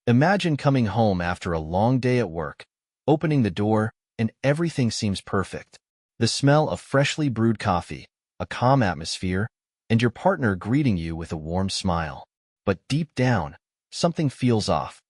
Imagine coming home after a long day at work, opening the door, and everything seems perfect. The smell of freshly brewed coffee, a calm atmosphere, and your partner greeting you with a warm smile. But deep down, something feels off.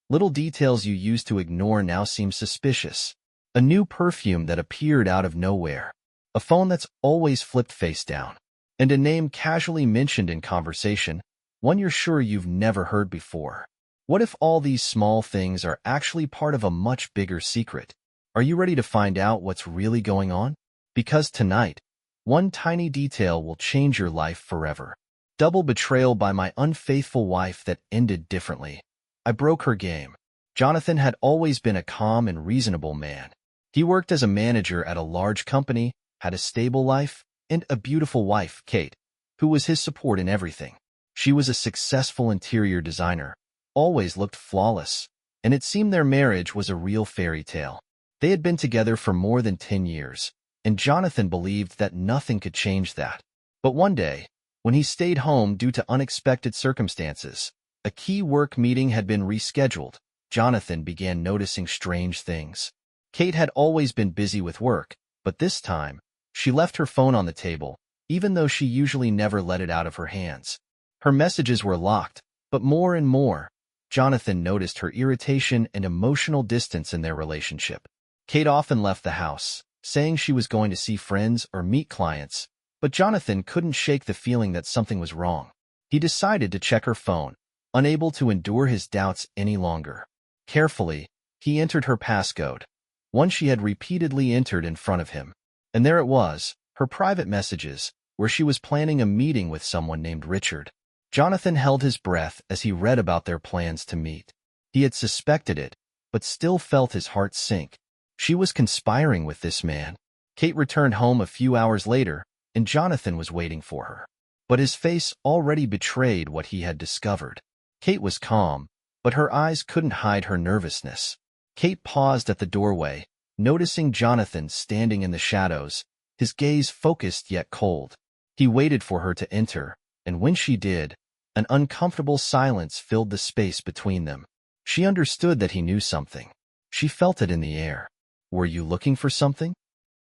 Little details you used to ignore now seem suspicious. A new perfume that appeared out of nowhere. A phone that's always flipped face down. And a name casually mentioned in conversation, one you're sure you've never heard before. What if all these small things are actually part of a much bigger secret? Are you ready to find out what's really going on? Because tonight, one tiny detail will change your life forever. Double betrayal by my unfaithful wife that ended differently. I broke her game. Jonathan had always been a calm and reasonable man. He worked as a manager at a large company, had a stable life, and a beautiful wife, Kate, who was his support in everything. She was a successful interior designer, always looked flawless, and it seemed their marriage was a real fairy tale. They had been together for more than 10 years, and Jonathan believed that nothing could change that. But one day, when he stayed home due to unexpected circumstances, a key work meeting had been rescheduled. Jonathan began noticing strange things. Kate had always been busy with work, but this time, she left her phone on the table, even though she usually never let it out of her hands. Her messages were locked, but more and more, Jonathan noticed her irritation and emotional distance in their relationship. Kate often left the house, saying she was going to see friends or meet clients, but Jonathan couldn't shake the feeling that something was wrong. He decided to check her phone, unable to endure his doubts any longer. Carefully, he entered her passcode, one she had repeatedly entered in front of him. And there it was, her private messages, where she was planning a meeting with someone named Richard. Jonathan held his breath as he read about their plans to meet. He had suspected it, but still felt his heart sink. She was conspiring with this man. Kate returned home a few hours later, and Jonathan was waiting for her. But his face already betrayed what he had discovered. Kate was calm, but her eyes couldn't hide her nervousness. Kate paused at the doorway, noticing Jonathan standing in the shadows, his gaze focused yet cold. He waited for her to enter, and when she did, an uncomfortable silence filled the space between them. She understood that he knew something. She felt it in the air. "Were you looking for something?"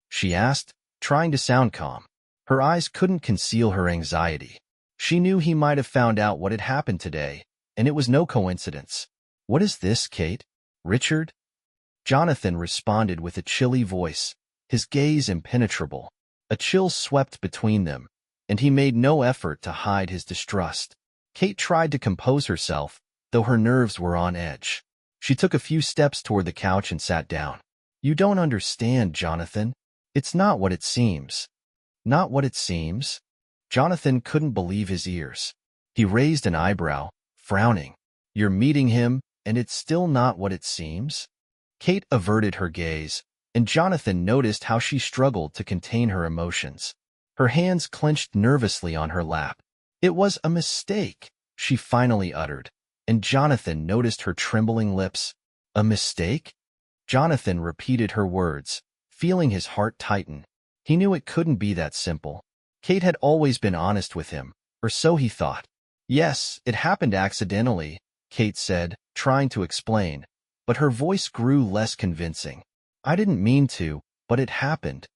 she asked, trying to sound calm. Her eyes couldn't conceal her anxiety. She knew he might have found out what had happened today, and it was no coincidence. "What is this, Kate? Richard?" Jonathan responded with a chilly voice, his gaze impenetrable. A chill swept between them, and he made no effort to hide his distrust. Kate tried to compose herself, though her nerves were on edge. She took a few steps toward the couch and sat down. "You don't understand, Jonathan. It's not what it seems." "Not what it seems?" Jonathan couldn't believe his ears. He raised an eyebrow, frowning. "You're meeting him, and it's still not what it seems?" Kate averted her gaze, and Jonathan noticed how she struggled to contain her emotions. Her hands clenched nervously on her lap. "It was a mistake," she finally uttered, and Jonathan noticed her trembling lips. "A mistake?" Jonathan repeated her words, feeling his heart tighten. He knew it couldn't be that simple. Kate had always been honest with him, or so he thought. "Yes, it happened accidentally," Kate said, trying to explain, but her voice grew less convincing. "I didn't mean to, but it happened."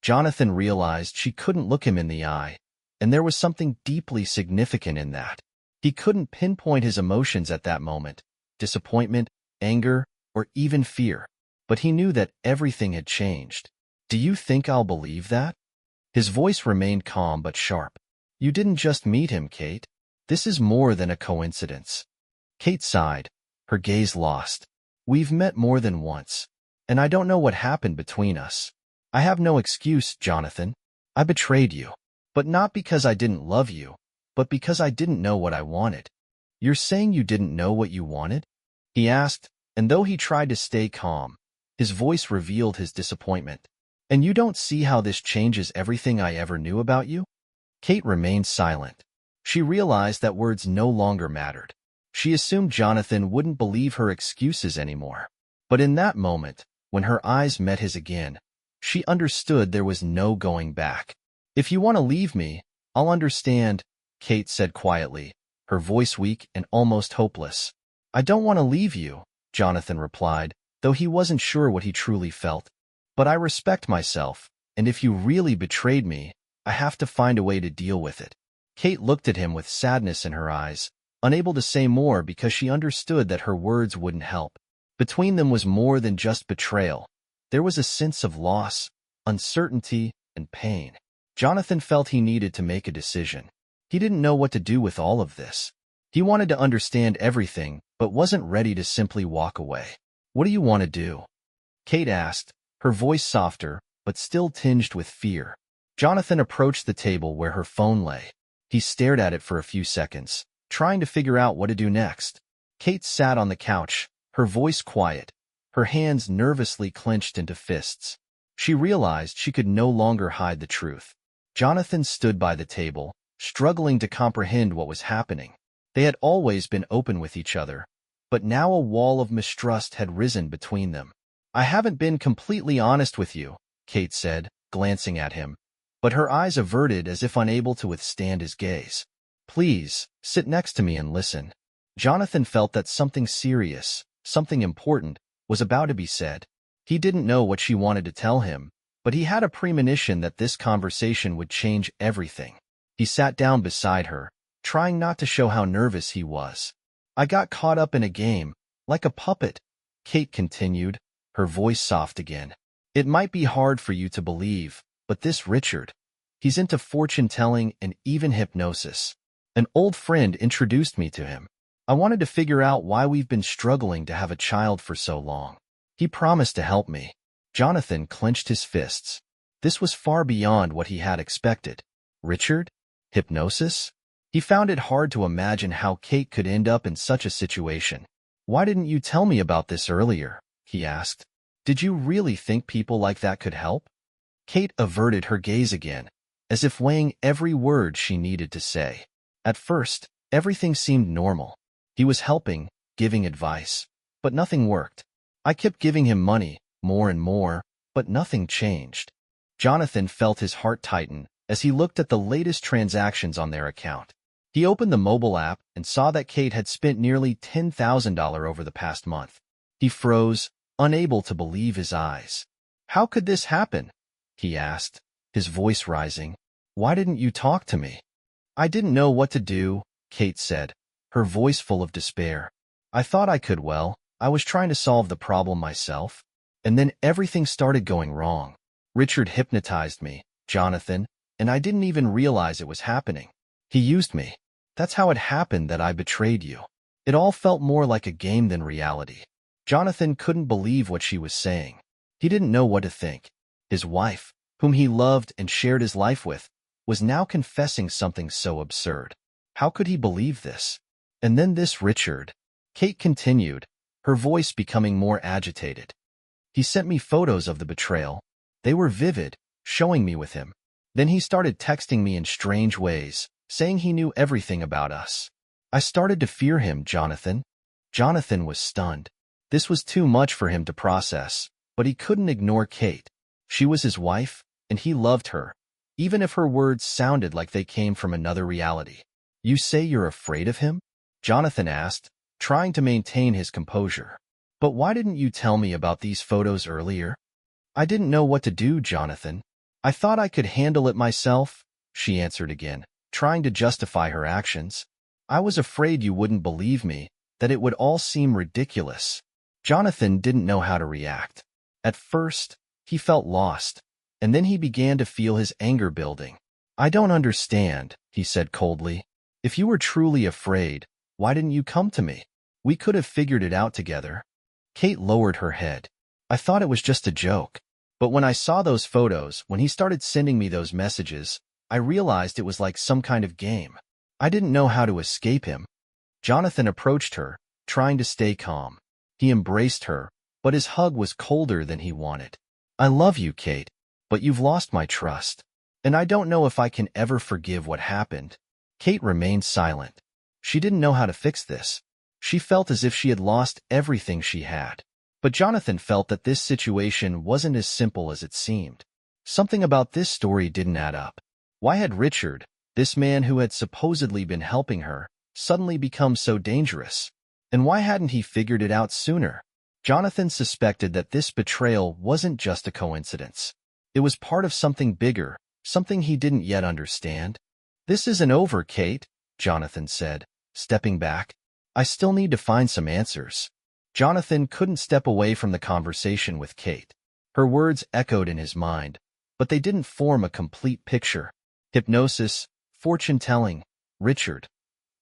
Jonathan realized she couldn't look him in the eye, and there was something deeply significant in that. He couldn't pinpoint his emotions at that moment, disappointment, anger, or even fear, but he knew that everything had changed. "Do you think I'll believe that?" His voice remained calm but sharp. "You didn't just meet him, Kate. This is more than a coincidence." Kate sighed, her gaze lost. "We've met more than once, and I don't know what happened between us. I have no excuse, Jonathan. I betrayed you, but not because I didn't love you, but because I didn't know what I wanted." "You're saying you didn't know what you wanted?" he asked, and though he tried to stay calm, his voice revealed his disappointment. "And you don't see how this changes everything I ever knew about you?" Kate remained silent. She realized that words no longer mattered. She assumed Jonathan wouldn't believe her excuses anymore. But in that moment, when her eyes met his again, she understood there was no going back. "If you want to leave me, I'll understand," Kate said quietly, her voice weak and almost hopeless. I don't want to leave you, Jonathan replied, though he wasn't sure what he truly felt. But I respect myself, and if you really betrayed me, I have to find a way to deal with it. Kate looked at him with sadness in her eyes, unable to say more because she understood that her words wouldn't help. Between them was more than just betrayal. There was a sense of loss, uncertainty, and pain. Jonathan felt he needed to make a decision. He didn't know what to do with all of this. He wanted to understand everything, but wasn't ready to simply walk away. What do you want to do? Kate asked, her voice softer, but still tinged with fear. Jonathan approached the table where her phone lay. He stared at it for a few seconds, trying to figure out what to do next. Kate sat on the couch, her voice quiet, her hands nervously clenched into fists. She realized she could no longer hide the truth. Jonathan stood by the table, struggling to comprehend what was happening. They had always been open with each other, but now a wall of mistrust had risen between them. I haven't been completely honest with you, Kate said, glancing at him, but her eyes averted as if unable to withstand his gaze. Please, sit next to me and listen. Jonathan felt that something serious, something important, was about to be said. He didn't know what she wanted to tell him, but he had a premonition that this conversation would change everything. He sat down beside her, trying not to show how nervous he was. I got caught up in a game, like a puppet, Kate continued, her voice soft again. It might be hard for you to believe, but this Richard, he's into fortune-telling and even hypnosis. An old friend introduced me to him. I wanted to figure out why we've been struggling to have a child for so long. He promised to help me. Jonathan clenched his fists. This was far beyond what he had expected. Richard? Hypnosis? He found it hard to imagine how Kate could end up in such a situation. Why didn't you tell me about this earlier? He asked. Did you really think people like that could help? Kate averted her gaze again, as if weighing every word she needed to say. At first, everything seemed normal. He was helping, giving advice, but nothing worked. I kept giving him money, more and more, but nothing changed. Jonathan felt his heart tighten as he looked at the latest transactions on their account. He opened the mobile app and saw that Kate had spent nearly $10,000 over the past month. He froze, unable to believe his eyes. How could this happen? He asked, his voice rising. Why didn't you talk to me? I didn't know what to do, Kate said, her voice full of despair. I thought I could I was trying to solve the problem myself. And then everything started going wrong. Richard hypnotized me, Jonathan, and I didn't even realize it was happening. He used me. That's how it happened that I betrayed you. It all felt more like a game than reality. Jonathan couldn't believe what she was saying. He didn't know what to think. His wife, whom he loved and shared his life with, was now confessing something so absurd. How could he believe this? And then this Richard. Kate continued, her voice becoming more agitated. He sent me photos of the betrayal. They were vivid, showing me with him. Then he started texting me in strange ways, saying he knew everything about us. I started to fear him, Jonathan. Jonathan was stunned. This was too much for him to process, but he couldn't ignore Kate. She was his wife, and he loved her, even if her words sounded like they came from another reality. You say you're afraid of him? Jonathan asked, trying to maintain his composure. But why didn't you tell me about these photos earlier? I didn't know what to do, Jonathan. I thought I could handle it myself, she answered again, trying to justify her actions. I was afraid you wouldn't believe me, that it would all seem ridiculous. Jonathan didn't know how to react. At first, he felt lost, and then he began to feel his anger building. I don't understand, he said coldly. If you were truly afraid, why didn't you come to me? We could have figured it out together. Kate lowered her head. I thought it was just a joke. But when I saw those photos, when he started sending me those messages, I realized it was like some kind of game. I didn't know how to escape him. Jonathan approached her, trying to stay calm. He embraced her, but his hug was colder than he wanted. I love you, Kate, but you've lost my trust. And I don't know if I can ever forgive what happened. Kate remained silent. She didn't know how to fix this. She felt as if she had lost everything she had. But Jonathan felt that this situation wasn't as simple as it seemed. Something about this story didn't add up. Why had Richard, this man who had supposedly been helping her, suddenly become so dangerous? And why hadn't he figured it out sooner? Jonathan suspected that this betrayal wasn't just a coincidence. It was part of something bigger, something he didn't yet understand. "This isn't over, Kate," Jonathan said, stepping back. "I still need to find some answers." Jonathan couldn't step away from the conversation with Kate. Her words echoed in his mind, but they didn't form a complete picture. Hypnosis, fortune-telling, Richard.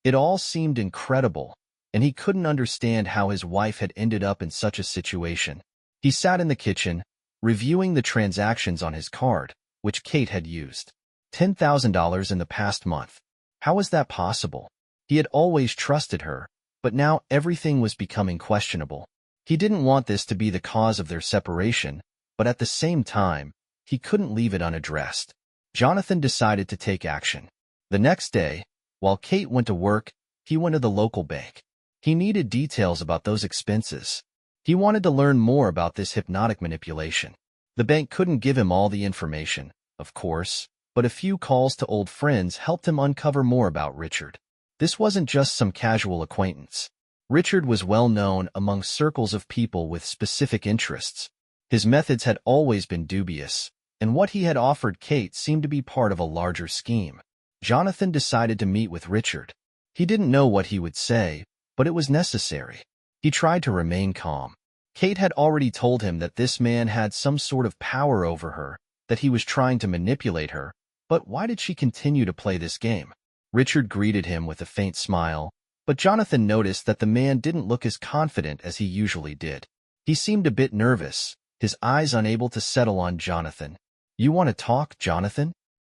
It all seemed incredible, and he couldn't understand how his wife had ended up in such a situation. He sat in the kitchen, reviewing the transactions on his card, which Kate had used. $10,000 in the past month. How was that possible? He had always trusted her, but now everything was becoming questionable. He didn't want this to be the cause of their separation, but at the same time, he couldn't leave it unaddressed. Jonathan decided to take action. The next day, while Kate went to work, he went to the local bank. He needed details about those expenses. He wanted to learn more about this hypnotic manipulation. The bank couldn't give him all the information, of course, but a few calls to old friends helped him uncover more about Richard. This wasn't just some casual acquaintance. Richard was well known among circles of people with specific interests. His methods had always been dubious, and what he had offered Kate seemed to be part of a larger scheme. Jonathan decided to meet with Richard. He didn't know what he would say, but it was necessary. He tried to remain calm. Kate had already told him that this man had some sort of power over her, that he was trying to manipulate her, but why did she continue to play this game? Richard greeted him with a faint smile, but Jonathan noticed that the man didn't look as confident as he usually did. He seemed a bit nervous, his eyes unable to settle on Jonathan. "You want to talk, Jonathan?"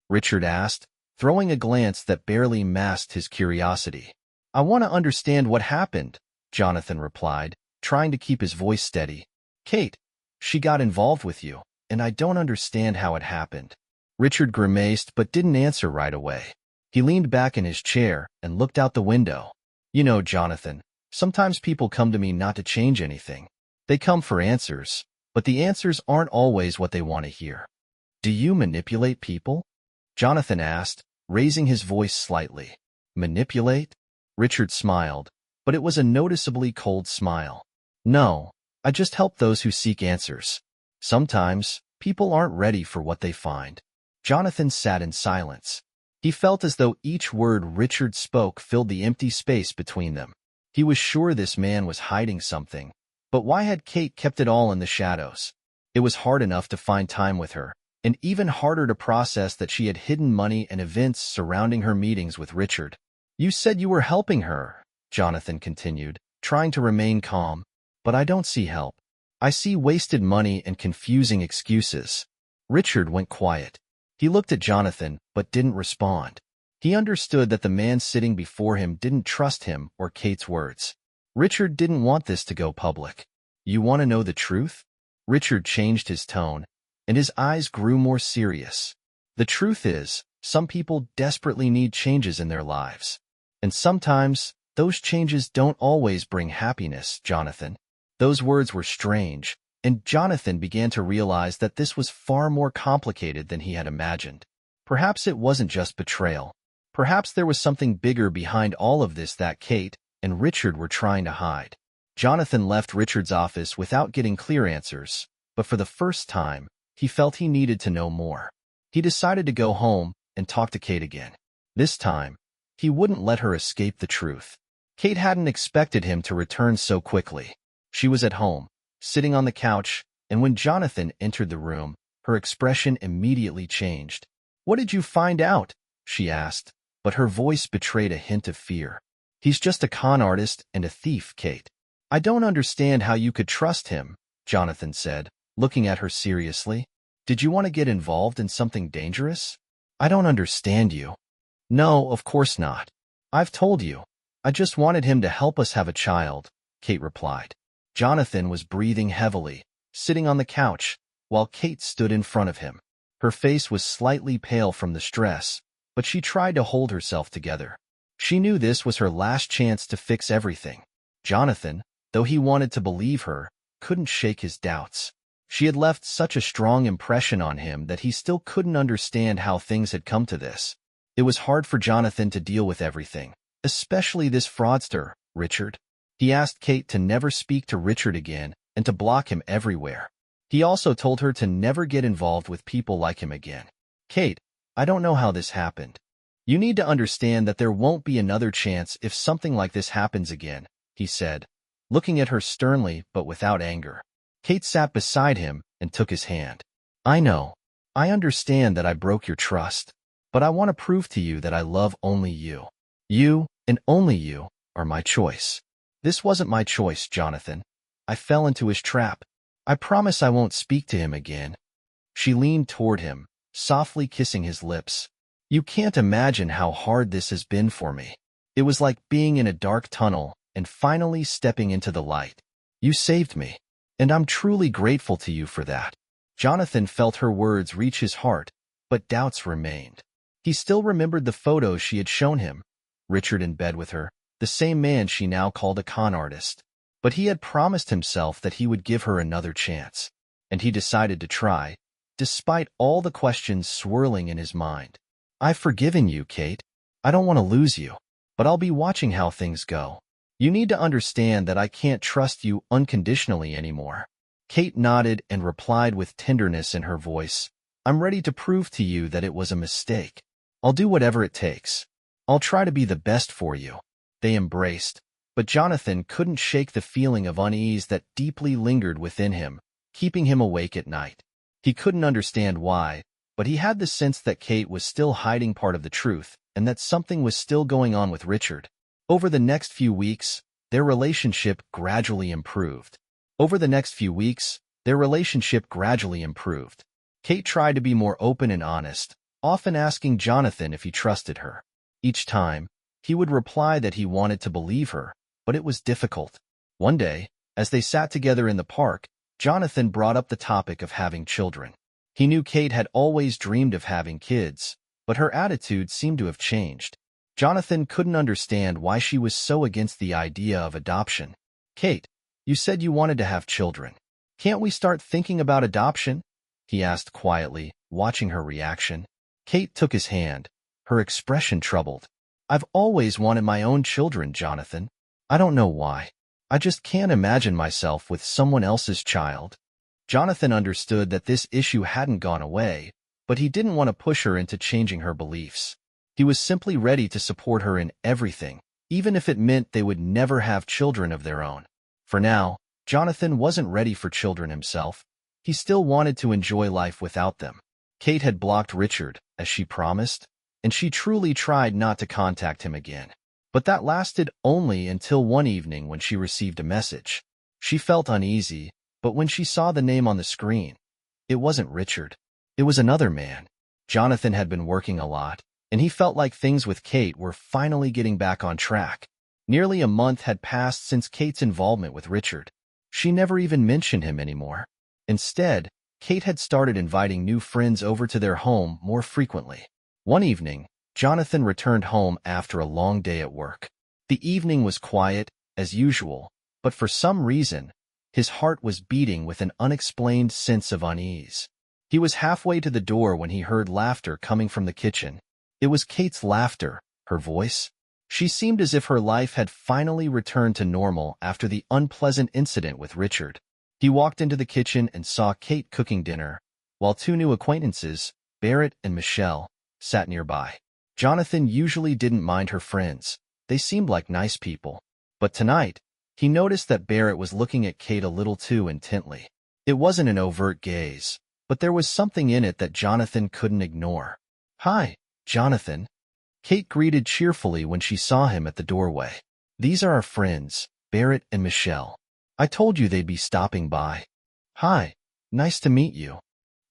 Richard asked, throwing a glance that barely masked his curiosity. "I want to understand what happened," Jonathan replied, trying to keep his voice steady. "Kate, she got involved with you, and I don't understand how it happened." Richard grimaced but didn't answer right away. He leaned back in his chair and looked out the window. "You know, Jonathan, sometimes people come to me not to change anything. They come for answers, but the answers aren't always what they want to hear." "Do you manipulate people?" Jonathan asked, raising his voice slightly. "Manipulate?" Richard smiled, but it was a noticeably cold smile. "No, I just help those who seek answers. Sometimes, people aren't ready for what they find." Jonathan sat in silence. He felt as though each word Richard spoke filled the empty space between them. He was sure this man was hiding something, but why had Kate kept it all in the shadows? It was hard enough to find time with her, and even harder to process that she had hidden money and events surrounding her meetings with Richard. "You said you were helping her," Jonathan continued, trying to remain calm, "but I don't see help. I see wasted money and confusing excuses." Richard went quiet. He looked at Jonathan, but didn't respond. He understood that the man sitting before him didn't trust him or Kate's words. Richard didn't want this to go public. "You want to know the truth?" Richard changed his tone, and his eyes grew more serious. "The truth is, some people desperately need changes in their lives. And sometimes, those changes don't always bring happiness, Jonathan." Those words were strange, and Jonathan began to realize that this was far more complicated than he had imagined. Perhaps it wasn't just betrayal. Perhaps there was something bigger behind all of this that Kate and Richard were trying to hide. Jonathan left Richard's office without getting clear answers, but for the first time, he felt he needed to know more. He decided to go home and talk to Kate again. This time, he wouldn't let her escape the truth. Kate hadn't expected him to return so quickly. She was at home, sitting on the couch, and when Jonathan entered the room, her expression immediately changed. "What did you find out?" she asked, but her voice betrayed a hint of fear. "He's just a con artist and a thief, Kate." "I don't understand how you could trust him," Jonathan said, looking at her seriously. "Did you want to get involved in something dangerous?" "I don't understand you." "No, of course not. I've told you. I just wanted him to help us have a child," Kate replied. Jonathan was breathing heavily, sitting on the couch, while Kate stood in front of him. Her face was slightly pale from the stress, but she tried to hold herself together. She knew this was her last chance to fix everything. Jonathan, though he wanted to believe her, couldn't shake his doubts. She had left such a strong impression on him that he still couldn't understand how things had come to this. It was hard for Jonathan to deal with everything, especially this fraudster, Richard. He asked Kate to never speak to Richard again and to block him everywhere. He also told her to never get involved with people like him again. Kate, I don't know how this happened. You need to understand that there won't be another chance if something like this happens again, he said, looking at her sternly but without anger. Kate sat beside him and took his hand. I know. I understand that I broke your trust, but I want to prove to you that I love only you. You, and only you, are my choice. This wasn't my choice, Jonathan. I fell into his trap. I promise I won't speak to him again. She leaned toward him, softly kissing his lips. You can't imagine how hard this has been for me. It was like being in a dark tunnel and finally stepping into the light. You saved me, and I'm truly grateful to you for that. Jonathan felt her words reach his heart, but doubts remained. He still remembered the photos she had shown him, Richard in bed with her, the same man she now called a con artist. But he had promised himself that he would give her another chance, and he decided to try, despite all the questions swirling in his mind. I've forgiven you, Kate. I don't want to lose you, but I'll be watching how things go. You need to understand that I can't trust you unconditionally anymore. Kate nodded and replied with tenderness in her voice. I'm ready to prove to you that it was a mistake. I'll do whatever it takes. I'll try to be the best for you. They embraced, but Jonathan couldn't shake the feeling of unease that deeply lingered within him, keeping him awake at night. He couldn't understand why, but he had the sense that Kate was still hiding part of the truth and that something was still going on with Richard. Over the next few weeks, their relationship gradually improved. Kate tried to be more open and honest, often asking Jonathan if he trusted her. Each time, he would reply that he wanted to believe her, but it was difficult. One day, as they sat together in the park, Jonathan brought up the topic of having children. He knew Kate had always dreamed of having kids, but her attitude seemed to have changed. Jonathan couldn't understand why she was so against the idea of adoption. Kate, you said you wanted to have children. Can't we start thinking about adoption? He asked quietly, watching her reaction. Kate took his hand, her expression troubled. I've always wanted my own children, Jonathan. I don't know why. I just can't imagine myself with someone else's child. Jonathan understood that this issue hadn't gone away, but he didn't want to push her into changing her beliefs. He was simply ready to support her in everything, even if it meant they would never have children of their own. For now, Jonathan wasn't ready for children himself. He still wanted to enjoy life without them. Kate had blocked Richard, as she promised, and she truly tried not to contact him again. But that lasted only until one evening when she received a message. She felt uneasy, but when she saw the name on the screen, it wasn't Richard. It was another man. Jonathan had been working a lot, and he felt like things with Kate were finally getting back on track. Nearly a month had passed since Kate's involvement with Richard. She never even mentioned him anymore. Instead, Kate had started inviting new friends over to their home more frequently. One evening, Jonathan returned home after a long day at work. The evening was quiet, as usual, but for some reason, his heart was beating with an unexplained sense of unease. He was halfway to the door when he heard laughter coming from the kitchen. It was Kate's laughter, her voice. She seemed as if her life had finally returned to normal after the unpleasant incident with Richard. He walked into the kitchen and saw Kate cooking dinner, while two new acquaintances, Barrett and Michelle, sat nearby. Jonathan usually didn't mind her friends. They seemed like nice people. But tonight, he noticed that Barrett was looking at Kate a little too intently. It wasn't an overt gaze, but there was something in it that Jonathan couldn't ignore. Hi, Jonathan. Kate greeted cheerfully when she saw him at the doorway. These are our friends, Barrett and Michelle. I told you they'd be stopping by. Hi, nice to meet you,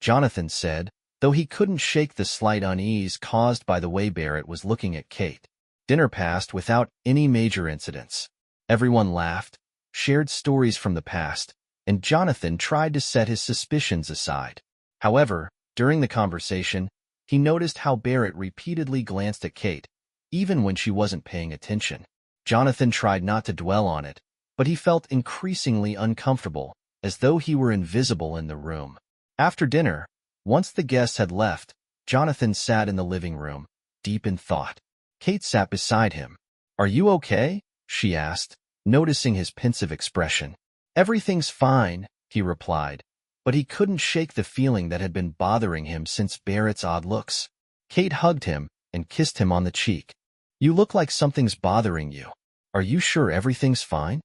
Jonathan said, though he couldn't shake the slight unease caused by the way Barrett was looking at Kate. Dinner passed without any major incidents. Everyone laughed, shared stories from the past, and Jonathan tried to set his suspicions aside. However, during the conversation, he noticed how Barrett repeatedly glanced at Kate, even when she wasn't paying attention. Jonathan tried not to dwell on it, but he felt increasingly uncomfortable, as though he were invisible in the room. After dinner, once the guests had left, Jonathan sat in the living room, deep in thought. Kate sat beside him. Are you okay? She asked, noticing his pensive expression. "Everything's fine," he replied, but he couldn't shake the feeling that had been bothering him since Barrett's odd looks. Kate hugged him and kissed him on the cheek. "You look like something's bothering you. Are you sure everything's fine?"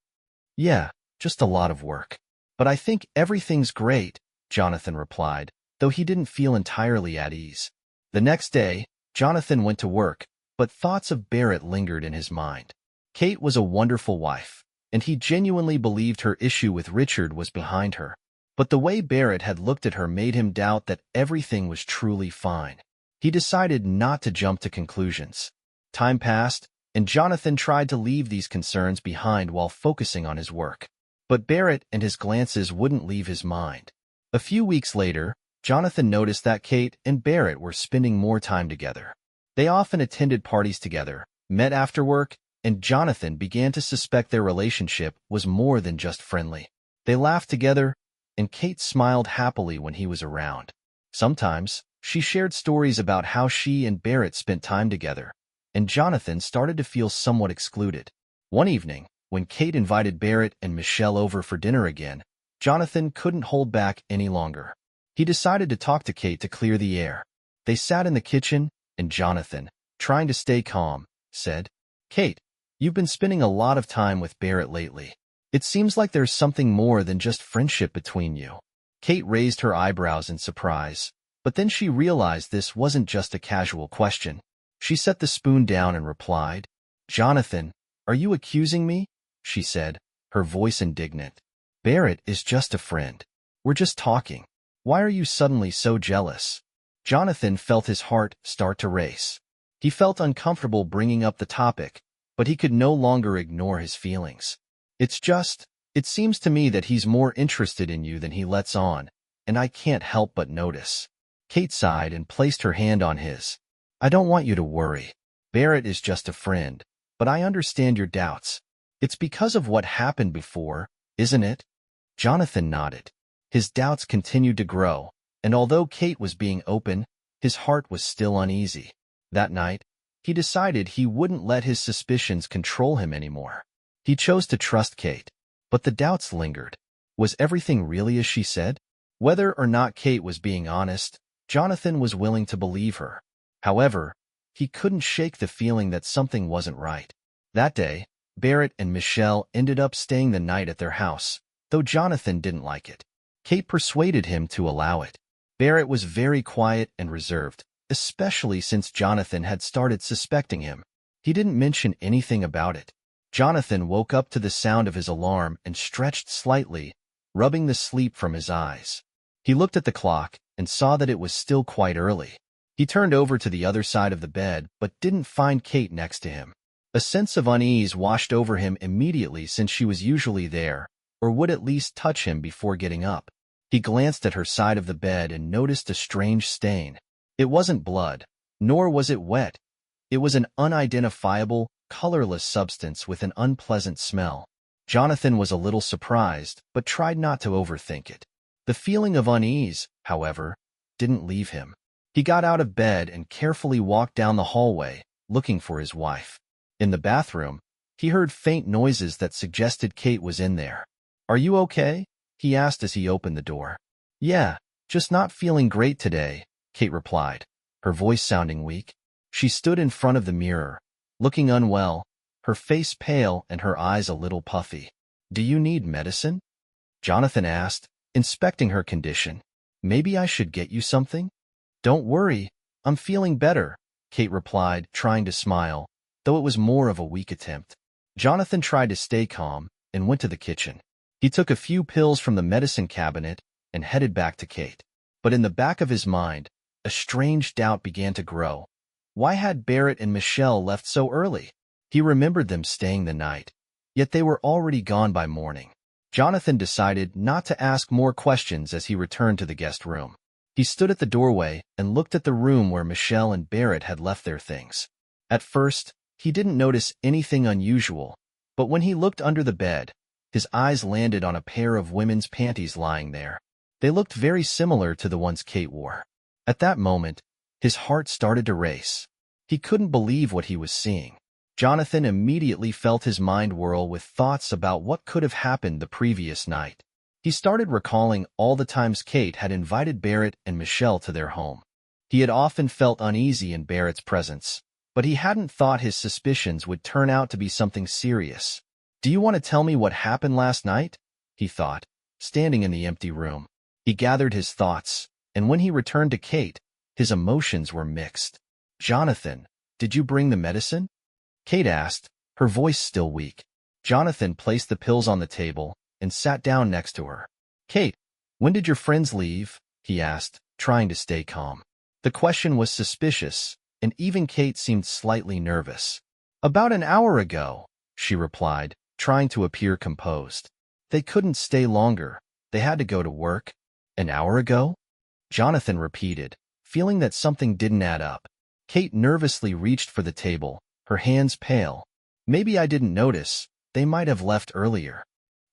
"Yeah, just a lot of work. But I think everything's great," Jonathan replied, though he didn't feel entirely at ease. The next day, Jonathan went to work, but thoughts of Barrett lingered in his mind. Kate was a wonderful wife, and he genuinely believed her issue with Richard was behind her. But the way Barrett had looked at her made him doubt that everything was truly fine. He decided not to jump to conclusions. Time passed, and Jonathan tried to leave these concerns behind while focusing on his work. But Barrett and his glances wouldn't leave his mind. A few weeks later, Jonathan noticed that Kate and Barrett were spending more time together. They often attended parties together, met after work, and Jonathan began to suspect their relationship was more than just friendly. They laughed together, and Kate smiled happily when he was around. Sometimes, she shared stories about how she and Barrett spent time together, and Jonathan started to feel somewhat excluded. One evening, when Kate invited Barrett and Michelle over for dinner again, Jonathan couldn't hold back any longer. He decided to talk to Kate to clear the air. They sat in the kitchen, and Jonathan, trying to stay calm, said, "Kate, you've been spending a lot of time with Barrett lately. It seems like there's something more than just friendship between you." Kate raised her eyebrows in surprise, but then she realized this wasn't just a casual question. She set the spoon down and replied, "Jonathan, are you accusing me?" she said, her voice indignant. "Barrett is just a friend. We're just talking. Why are you suddenly so jealous?" Jonathan felt his heart start to race. He felt uncomfortable bringing up the topic, but he could no longer ignore his feelings. It seems to me that he's more interested in you than he lets on, and I can't help but notice." Kate sighed and placed her hand on his. "I don't want you to worry. Barrett is just a friend, but I understand your doubts. It's because of what happened before, isn't it?" Jonathan nodded. His doubts continued to grow, and although Kate was being open, his heart was still uneasy. That night, he decided he wouldn't let his suspicions control him anymore. He chose to trust Kate, but the doubts lingered. Was everything really as she said? Whether or not Kate was being honest, Jonathan was willing to believe her. However, he couldn't shake the feeling that something wasn't right. That day, Barrett and Michelle ended up staying the night at their house, though Jonathan didn't like it. Kate persuaded him to allow it. Barrett was very quiet and reserved, especially since Jonathan had started suspecting him. He didn't mention anything about it. Jonathan woke up to the sound of his alarm and stretched slightly, rubbing the sleep from his eyes. He looked at the clock and saw that it was still quite early. He turned over to the other side of the bed but didn't find Kate next to him. A sense of unease washed over him immediately since she was usually there, or would at least touch him before getting up. He glanced at her side of the bed and noticed a strange stain. It wasn't blood, nor was it wet. It was an unidentifiable, colorless substance with an unpleasant smell. Jonathan was a little surprised, but tried not to overthink it. The feeling of unease, however, didn't leave him. He got out of bed and carefully walked down the hallway, looking for his wife. In the bathroom, he heard faint noises that suggested Kate was in there. "Are you okay?" he asked as he opened the door. "Yeah, just not feeling great today," Kate replied, her voice sounding weak. She stood in front of the mirror, looking unwell, her face pale and her eyes a little puffy. "Do you need medicine?" Jonathan asked, inspecting her condition. "Maybe I should get you something?" "Don't worry, I'm feeling better," Kate replied, trying to smile, though it was more of a weak attempt. Jonathan tried to stay calm and went to the kitchen. He took a few pills from the medicine cabinet and headed back to Kate. But in the back of his mind, a strange doubt began to grow. Why had Barrett and Michelle left so early? He remembered them staying the night, yet they were already gone by morning. Jonathan decided not to ask more questions as he returned to the guest room. He stood at the doorway and looked at the room where Michelle and Barrett had left their things. At first, he didn't notice anything unusual, but when he looked under the bed, his eyes landed on a pair of women's panties lying there. They looked very similar to the ones Kate wore. At that moment, his heart started to race. He couldn't believe what he was seeing. Jonathan immediately felt his mind whirl with thoughts about what could have happened the previous night. He started recalling all the times Kate had invited Barrett and Michelle to their home. He had often felt uneasy in Barrett's presence, but he hadn't thought his suspicions would turn out to be something serious. "Do you want to tell me what happened last night?" he thought, standing in the empty room. He gathered his thoughts, and when he returned to Kate, his emotions were mixed. "Jonathan, did you bring the medicine?" Kate asked, her voice still weak. Jonathan placed the pills on the table and sat down next to her. "Kate, when did your friends leave?" he asked, trying to stay calm. The question was suspicious, and even Kate seemed slightly nervous. "About an hour ago," she replied, trying to appear composed. "They couldn't stay longer. They had to go to work." "An hour ago?" Jonathan repeated, feeling that something didn't add up. Kate nervously reached for the table, her hands pale. "Maybe I didn't notice. They might have left earlier."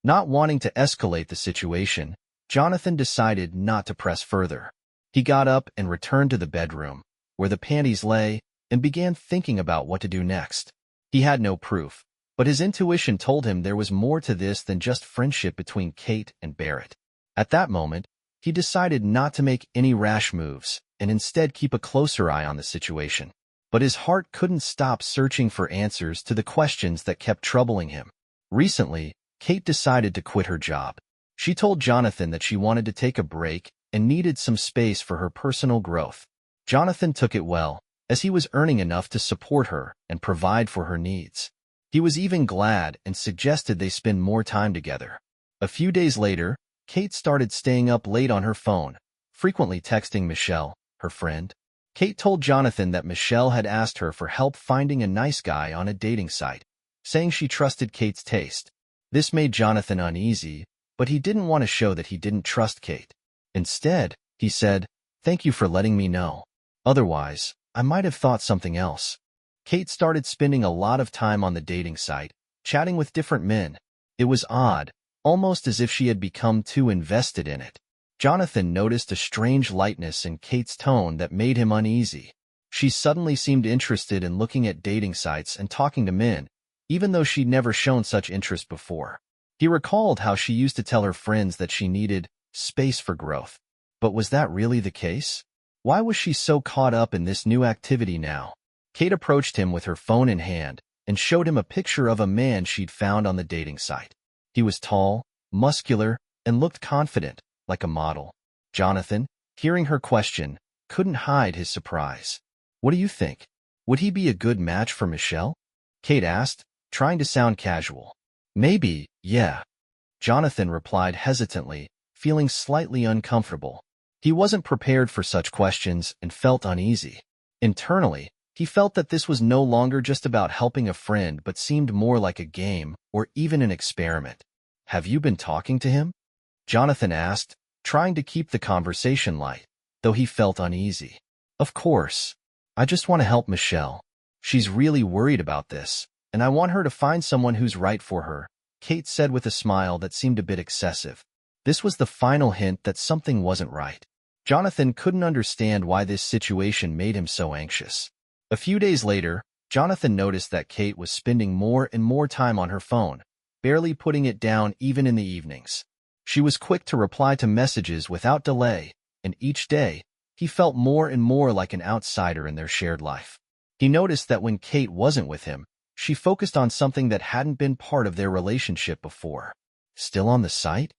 Not wanting to escalate the situation, Jonathan decided not to press further. He got up and returned to the bedroom, where the panties lay, and began thinking about what to do next. He had no proof, but his intuition told him there was more to this than just friendship between Kate and Barrett. At that moment, he decided not to make any rash moves and instead keep a closer eye on the situation. But his heart couldn't stop searching for answers to the questions that kept troubling him. Recently, Kate decided to quit her job. She told Jonathan that she wanted to take a break and needed some space for her personal growth. Jonathan took it well, as he was earning enough to support her and provide for her needs. He was even glad and suggested they spend more time together. A few days later, Kate started staying up late on her phone, frequently texting Michelle, her friend. Kate told Jonathan that Michelle had asked her for help finding a nice guy on a dating site, saying she trusted Kate's taste. This made Jonathan uneasy, but he didn't want to show that he didn't trust Kate. Instead, he said, "Thank you for letting me know. Otherwise, I might have thought something else." Kate started spending a lot of time on the dating site, chatting with different men. It was odd, almost as if she had become too invested in it. Jonathan noticed a strange lightness in Kate's tone that made him uneasy. She suddenly seemed interested in looking at dating sites and talking to men, even though she'd never shown such interest before. He recalled how she used to tell her friends that she needed space for growth. But was that really the case? Why was she so caught up in this new activity now? Kate approached him with her phone in hand and showed him a picture of a man she'd found on the dating site. He was tall, muscular, and looked confident, like a model. Jonathan, hearing her question, couldn't hide his surprise. "What do you think? Would he be a good match for Michelle?" Kate asked, trying to sound casual. "Maybe, yeah," Jonathan replied hesitantly, feeling slightly uncomfortable. He wasn't prepared for such questions and felt uneasy. Internally, he felt that this was no longer just about helping a friend but seemed more like a game or even an experiment. "Have you been talking to him?" Jonathan asked, trying to keep the conversation light, though he felt uneasy. "Of course. I just want to help Michelle. She's really worried about this, and I want her to find someone who's right for her," Kate said with a smile that seemed a bit excessive. This was the final hint that something wasn't right. Jonathan couldn't understand why this situation made him so anxious. A few days later, Jonathan noticed that Kate was spending more and more time on her phone, barely putting it down even in the evenings. She was quick to reply to messages without delay, and each day, he felt more and more like an outsider in their shared life. He noticed that when Kate wasn't with him, she focused on something that hadn't been part of their relationship before. "Still on the site?"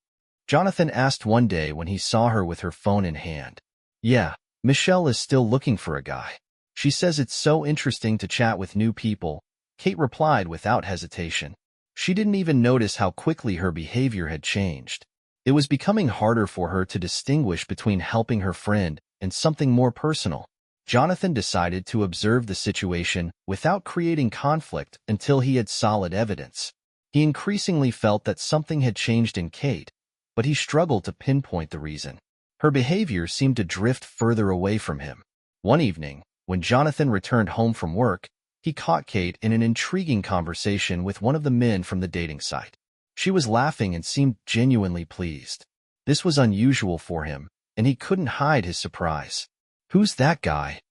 Jonathan asked one day when he saw her with her phone in hand. "Yeah, Michelle is still looking for a guy. She says it's so interesting to chat with new people," Kate replied without hesitation. She didn't even notice how quickly her behavior had changed. It was becoming harder for her to distinguish between helping her friend and something more personal. Jonathan decided to observe the situation without creating conflict until he had solid evidence. He increasingly felt that something had changed in Kate, but he struggled to pinpoint the reason. Her behavior seemed to drift further away from him. One evening, when Jonathan returned home from work, he caught Kate in an intriguing conversation with one of the men from the dating site. She was laughing and seemed genuinely pleased. This was unusual for him, and he couldn't hide his surprise. "Who's that guy?"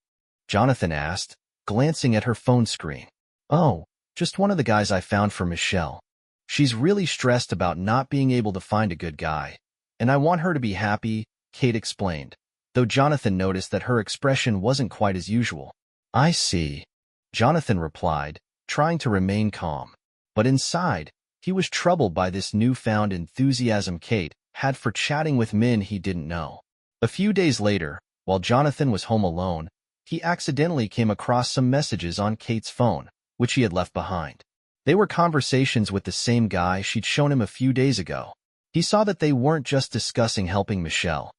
Jonathan asked, glancing at her phone screen. "Oh, just one of the guys I found for Michelle. She's really stressed about not being able to find a good guy, and I want her to be happy," Kate explained, though Jonathan noticed that her expression wasn't quite as usual. "I see," Jonathan replied, trying to remain calm. But inside, he was troubled by this newfound enthusiasm Kate had for chatting with men he didn't know. A few days later, while Jonathan was home alone, he accidentally came across some messages on Kate's phone, which he had left behind. They were conversations with the same guy she'd shown him a few days ago. He saw that they weren't just discussing helping Michelle.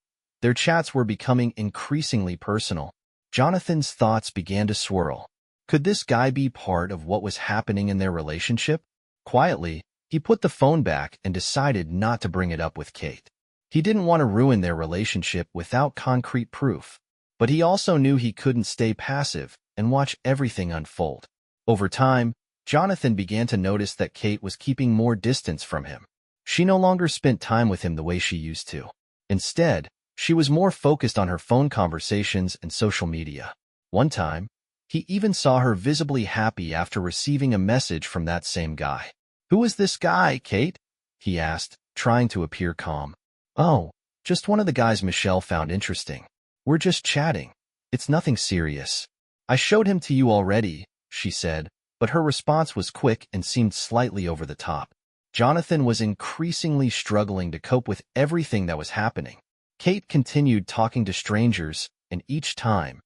Their chats were becoming increasingly personal. Jonathan's thoughts began to swirl. Could this guy be part of what was happening in their relationship? Quietly, he put the phone back and decided not to bring it up with Kate. He didn't want to ruin their relationship without concrete proof, but he also knew he couldn't stay passive and watch everything unfold. Over time, Jonathan began to notice that Kate was keeping more distance from him. She no longer spent time with him the way she used to. Instead, she was more focused on her phone conversations and social media. One time, he even saw her visibly happy after receiving a message from that same guy. "Who is this guy, Kate?" he asked, trying to appear calm. "Oh, just one of the guys Michelle found interesting. We're just chatting. It's nothing serious. I showed him to you already," she said, but her response was quick and seemed slightly over the top. Jonathan was increasingly struggling to cope with everything that was happening. Kate continued talking to strangers, and each time,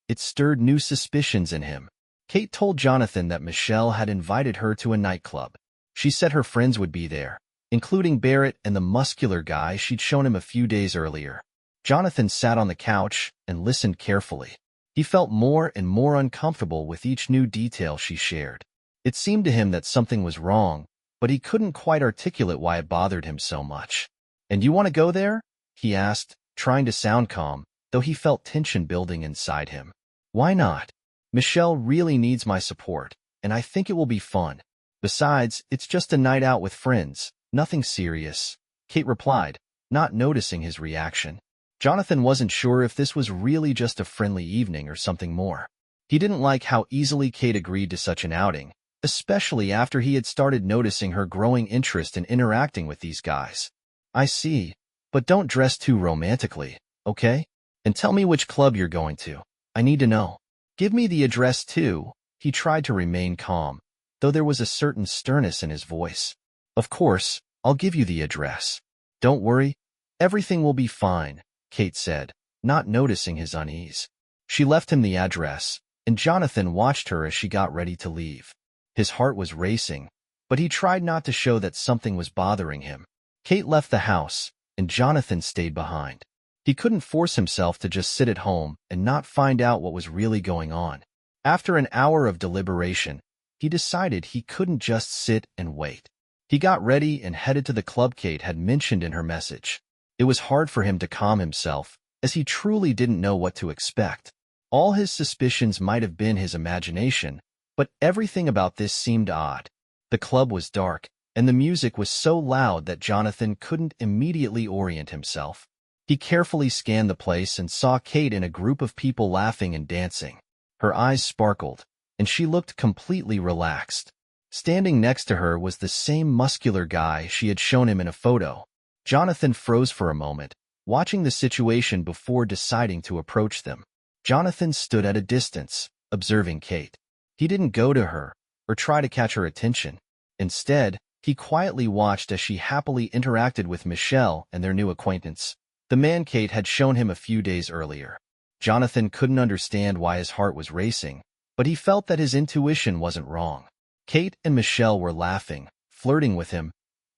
it stirred new suspicions in him. Kate told Jonathan that Michelle had invited her to a nightclub. She said her friends would be there, including Barrett and the muscular guy she'd shown him a few days earlier. Jonathan sat on the couch and listened carefully. He felt more and more uncomfortable with each new detail she shared. It seemed to him that something was wrong, but he couldn't quite articulate why it bothered him so much. "And you want to go there?" he asked, trying to sound calm, though he felt tension building inside him. "Why not? Michelle really needs my support, and I think it will be fun. Besides, it's just a night out with friends, nothing serious," Kate replied, not noticing his reaction. Jonathan wasn't sure if this was really just a friendly evening or something more. He didn't like how easily Kate agreed to such an outing, especially after he had started noticing her growing interest in interacting with these guys. "I see, but don't dress too romantically, okay? And tell me which club you're going to. I need to know. Give me the address too." He tried to remain calm, though there was a certain sternness in his voice. "Of course, I'll give you the address. Don't worry, everything will be fine," Kate said, not noticing his unease. She left him the address, and Jonathan watched her as she got ready to leave. His heart was racing, but he tried not to show that something was bothering him. Kate left the house, and Jonathan stayed behind. He couldn't force himself to just sit at home and not find out what was really going on. After an hour of deliberation, he decided he couldn't just sit and wait. He got ready and headed to the club Kate had mentioned in her message. It was hard for him to calm himself, as he truly didn't know what to expect. All his suspicions might have been his imagination, but everything about this seemed odd. The club was dark, and the music was so loud that Jonathan couldn't immediately orient himself. He carefully scanned the place and saw Kate in a group of people laughing and dancing. Her eyes sparkled, and she looked completely relaxed. Standing next to her was the same muscular guy she had shown him in a photo. Jonathan froze for a moment, watching the situation before deciding to approach them. Jonathan stood at a distance, observing Kate. He didn't go to her or try to catch her attention. Instead, he quietly watched as she happily interacted with Michelle and their new acquaintance, the man Kate had shown him a few days earlier. Jonathan couldn't understand why his heart was racing, but he felt that his intuition wasn't wrong. Kate and Michelle were laughing, flirting with him,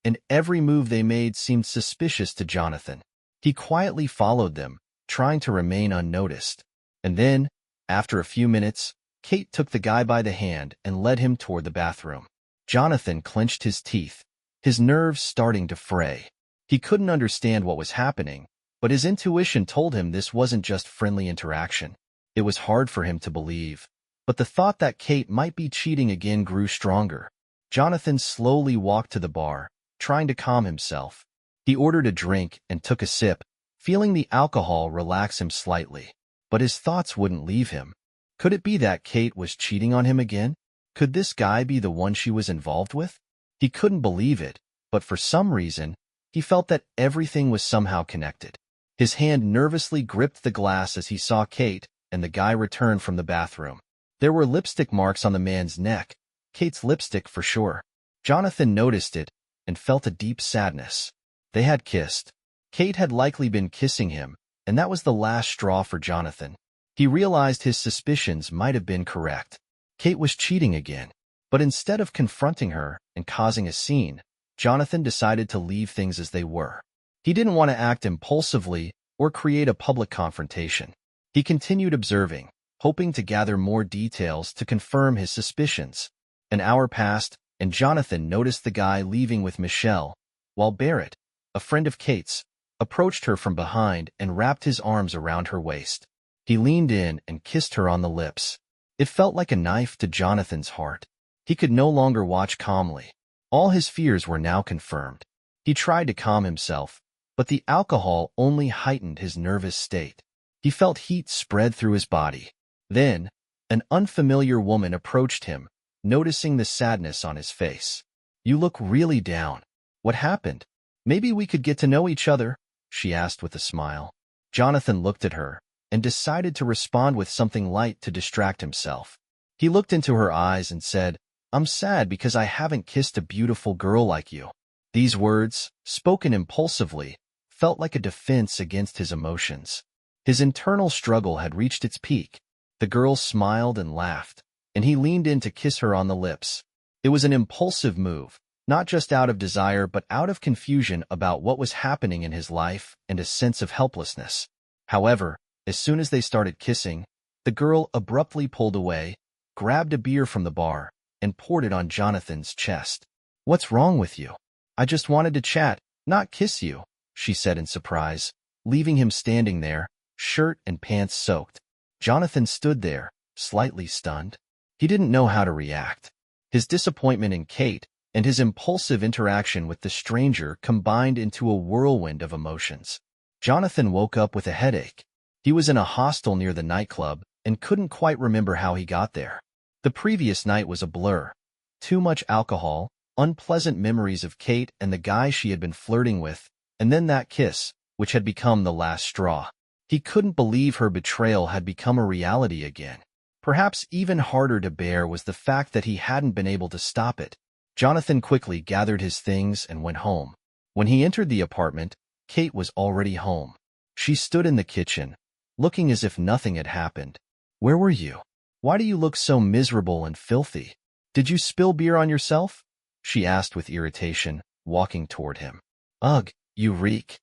and every move they made seemed suspicious to Jonathan. He quietly followed them, trying to remain unnoticed. And then, after a few minutes, Kate took the guy by the hand and led him toward the bathroom. Jonathan clenched his teeth, his nerves starting to fray. He couldn't understand what was happening, but his intuition told him this wasn't just friendly interaction. It was hard for him to believe, but the thought that Kate might be cheating again grew stronger. Jonathan slowly walked to the bar, trying to calm himself. He ordered a drink and took a sip, feeling the alcohol relax him slightly. But his thoughts wouldn't leave him. Could it be that Kate was cheating on him again? Could this guy be the one she was involved with? He couldn't believe it, but for some reason, he felt that everything was somehow connected. His hand nervously gripped the glass as he saw Kate and the guy return from the bathroom. There were lipstick marks on the man's neck, Kate's lipstick for sure. Jonathan noticed it and felt a deep sadness. They had kissed. Kate had likely been kissing him, and that was the last straw for Jonathan. He realized his suspicions might have been correct. Kate was cheating again. But instead of confronting her and causing a scene, Jonathan decided to leave things as they were. He didn't want to act impulsively or create a public confrontation. He continued observing, hoping to gather more details to confirm his suspicions. An hour passed, and Jonathan noticed the guy leaving with Michelle, while Barrett, a friend of Kate's, approached her from behind and wrapped his arms around her waist. He leaned in and kissed her on the lips. It felt like a knife to Jonathan's heart. He could no longer watch calmly. All his fears were now confirmed. He tried to calm himself, but the alcohol only heightened his nervous state. He felt heat spread through his body. Then, an unfamiliar woman approached him, noticing the sadness on his face. "You look really down. What happened? Maybe we could get to know each other," she asked with a smile. Jonathan looked at her and decided to respond with something light to distract himself. He looked into her eyes and said, "I'm sad because I haven't kissed a beautiful girl like you." These words, spoken impulsively, felt like a defense against his emotions. His internal struggle had reached its peak. The girl smiled and laughed, and he leaned in to kiss her on the lips. It was an impulsive move, not just out of desire but out of confusion about what was happening in his life and a sense of helplessness. However, as soon as they started kissing, the girl abruptly pulled away, grabbed a beer from the bar, and poured it on Jonathan's chest. "What's wrong with you?" "I just wanted to chat, not kiss you," she said in surprise, leaving him standing there, shirt and pants soaked. Jonathan stood there, slightly stunned. He didn't know how to react. His disappointment in Kate and his impulsive interaction with the stranger combined into a whirlwind of emotions. Jonathan woke up with a headache. He was in a hostel near the nightclub and couldn't quite remember how he got there. The previous night was a blur. Too much alcohol, unpleasant memories of Kate and the guy she had been flirting with, and then that kiss, which had become the last straw. He couldn't believe her betrayal had become a reality again. Perhaps even harder to bear was the fact that he hadn't been able to stop it. Jonathan quickly gathered his things and went home. When he entered the apartment, Kate was already home. She stood in the kitchen, looking as if nothing had happened. "Where were you? Why do you look so miserable and filthy? Did you spill beer on yourself?" she asked with irritation, walking toward him. "Ugh, you reek."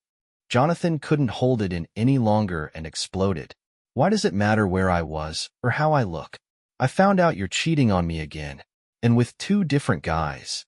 Jonathan couldn't hold it in any longer and exploded. "Why does it matter where I was or how I look? I found out you're cheating on me again, and with 2 different guys."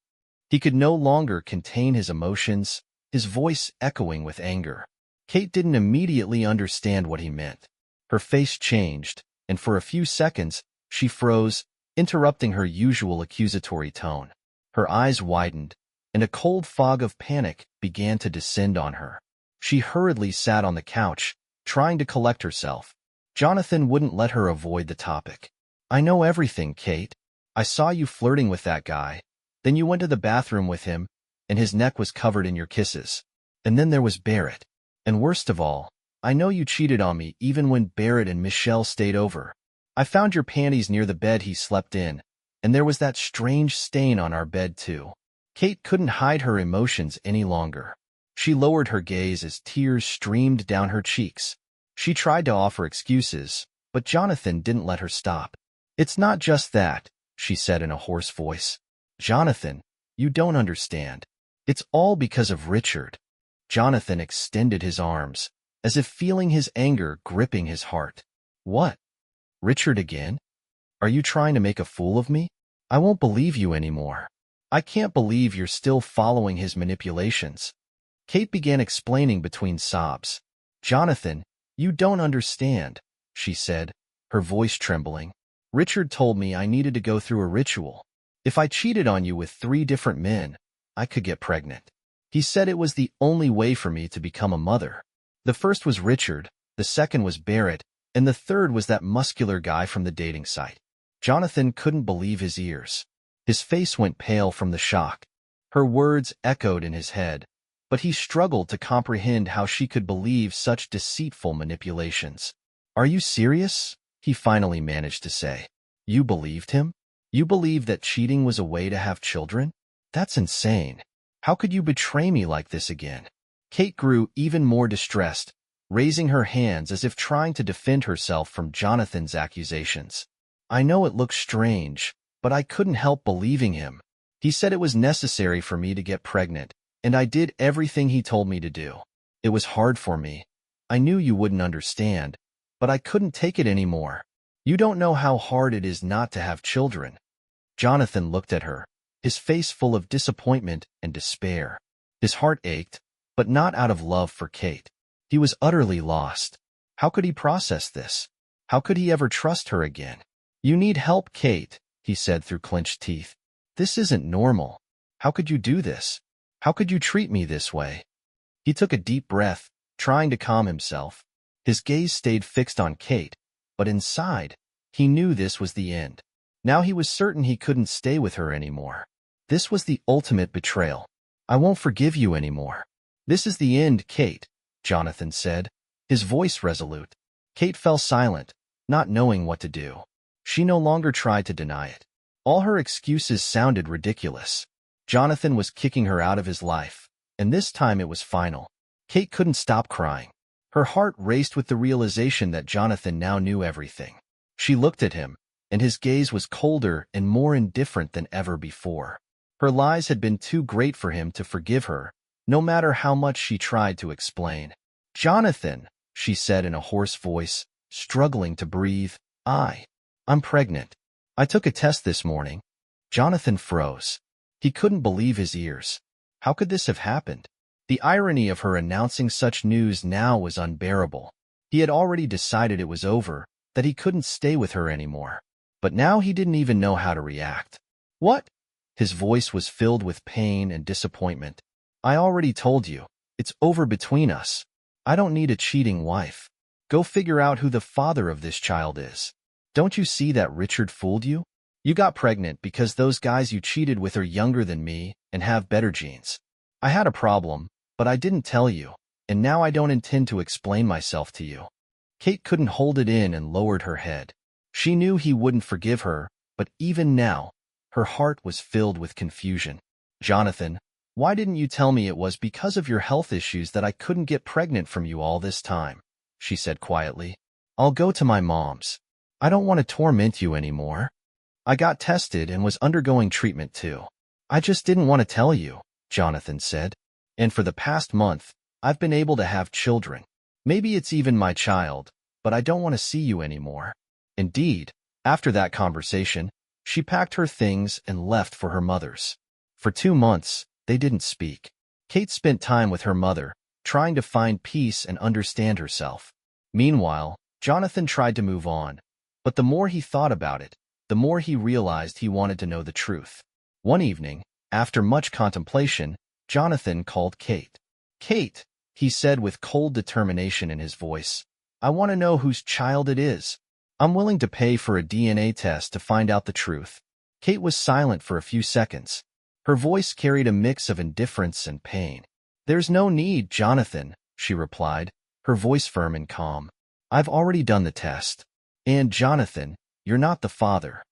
He could no longer contain his emotions, his voice echoing with anger. Kate didn't immediately understand what he meant. Her face changed, and for a few seconds, she froze, interrupting her usual accusatory tone. Her eyes widened, and a cold fog of panic began to descend on her. She hurriedly sat on the couch, trying to collect herself. Jonathan wouldn't let her avoid the topic. "I know everything, Kate. I saw you flirting with that guy. Then you went to the bathroom with him, and his neck was covered in your kisses. And then there was Barrett. And worst of all, I know you cheated on me even when Barrett and Michelle stayed over. I found your panties near the bed he slept in, and there was that strange stain on our bed too." Kate couldn't hide her emotions any longer. She lowered her gaze as tears streamed down her cheeks. She tried to offer excuses, but Jonathan didn't let her stop. "It's not just that," she said in a hoarse voice. "Jonathan, you don't understand. It's all because of Richard." Jonathan extended his arms, as if feeling his anger gripping his heart. "What? Richard again? Are you trying to make a fool of me? I won't believe you anymore. I can't believe you're still following his manipulations." Kate began explaining between sobs. "Jonathan, you don't understand," she said, her voice trembling. "Richard told me I needed to go through a ritual. If I cheated on you with 3 different men, I could get pregnant. He said it was the only way for me to become a mother. The first was Richard, the second was Barrett, and the third was that muscular guy from the dating site. Jonathan couldn't believe his ears. His face went pale from the shock. Her words echoed in his head, but he struggled to comprehend how she could believe such deceitful manipulations. "Are you serious?" he finally managed to say. "You believed him? You believed that cheating was a way to have children? That's insane. How could you betray me like this again?" Kate grew even more distressed, raising her hands as if trying to defend herself from Jonathan's accusations. "I know it looks strange, but I couldn't help believing him. He said it was necessary for me to get pregnant, and I did everything he told me to do. It was hard for me. I knew you wouldn't understand, but I couldn't take it anymore. You don't know how hard it is not to have children." Jonathan looked at her, his face full of disappointment and despair. His heart ached, but not out of love for Kate. He was utterly lost. How could he process this? How could he ever trust her again? "You need help, Kate," he said through clenched teeth. "This isn't normal. How could you do this? How could you treat me this way?" He took a deep breath, trying to calm himself. His gaze stayed fixed on Kate, but inside, he knew this was the end. Now he was certain he couldn't stay with her anymore. This was the ultimate betrayal. "I won't forgive you anymore." "This is the end, Kate," Jonathan said, his voice resolute. Kate fell silent, not knowing what to do. She no longer tried to deny it. All her excuses sounded ridiculous. Jonathan was kicking her out of his life, and this time it was final. Kate couldn't stop crying. Her heart raced with the realization that Jonathan now knew everything. She looked at him, and his gaze was colder and more indifferent than ever before. Her lies had been too great for him to forgive her, no matter how much she tried to explain. "Jonathan," she said in a hoarse voice, struggling to breathe, I'm pregnant. I took a test this morning." Jonathan froze. He couldn't believe his ears. How could this have happened? The irony of her announcing such news now was unbearable. He had already decided it was over, that he couldn't stay with her anymore. But now he didn't even know how to react. "What?" His voice was filled with pain and disappointment. "I already told you. It's over between us. I don't need a cheating wife. Go figure out who the father of this child is. Don't you see that Richard fooled you? You got pregnant because those guys you cheated with are younger than me and have better genes. I had a problem, but I didn't tell you, and now I don't intend to explain myself to you." Kate couldn't hold it in and lowered her head. She knew he wouldn't forgive her, but even now, her heart was filled with confusion. "Jonathan, why didn't you tell me it was because of your health issues that I couldn't get pregnant from you all this time?" she said quietly. "I'll go to my mom's. I don't want to torment you anymore. I got tested and was undergoing treatment too. I just didn't want to tell you," Jonathan said. "And for the past month, I've been able to have children. Maybe it's even my child, but I don't want to see you anymore." Indeed, after that conversation, she packed her things and left for her mother's. For 2 months, they didn't speak. Kate spent time with her mother, trying to find peace and understand herself. Meanwhile, Jonathan tried to move on, but the more he thought about it, the more he realized he wanted to know the truth. One evening, after much contemplation, Jonathan called Kate. "Kate," he said with cold determination in his voice, "I want to know whose child it is. I'm willing to pay for a DNA test to find out the truth." Kate was silent for a few seconds. Her voice carried a mix of indifference and pain. "There's no need, Jonathan," she replied, her voice firm and calm. "I've already done the test. And, Jonathan, you're not the father.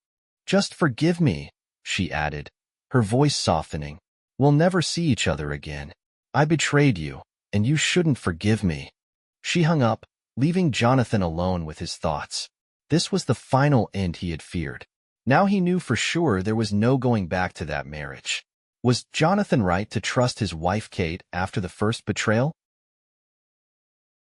Just forgive me," she added, her voice softening. "We'll never see each other again. I betrayed you, and you shouldn't forgive me." She hung up, leaving Jonathan alone with his thoughts. This was the final end he had feared. Now he knew for sure there was no going back to that marriage. Was Jonathan right to trust his wife Kate after the first betrayal?